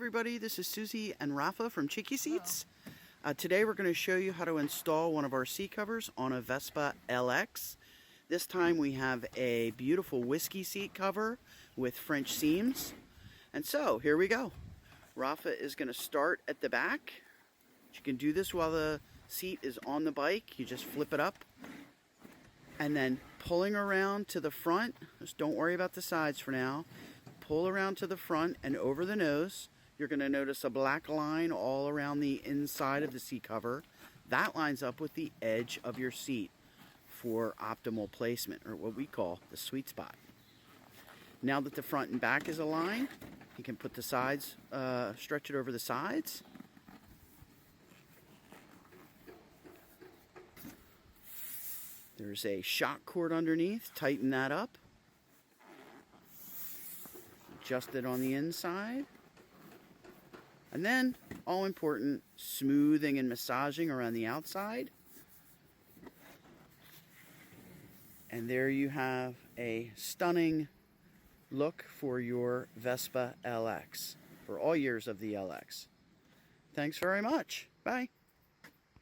Everybody, this is Suzy and Rafa from Cheeky Seats. Today we're going to show you how to install one of our seat covers on a Vespa LX. This time we have a beautiful whiskey seat cover with French seams. And so here we go. Rafa is going to start at the back. You can do this while the seat is on the bike. You just flip it up. And then pulling around to the front. Just don't worry about the sides for now. Pull around to the front and over the nose. You're going to notice a black line all around the inside of the seat cover. That lines up with the edge of your seat for optimal placement, or what we call the sweet spot. Now that the front and back is aligned, you can put the sides, stretch it over the sides. There's a shock cord underneath. Tighten that up. Adjust it on the inside. And then, all important, smoothing and massaging around the outside. And there you have a stunning look for your Vespa LX, for all years of the LX. Thanks very much. Bye.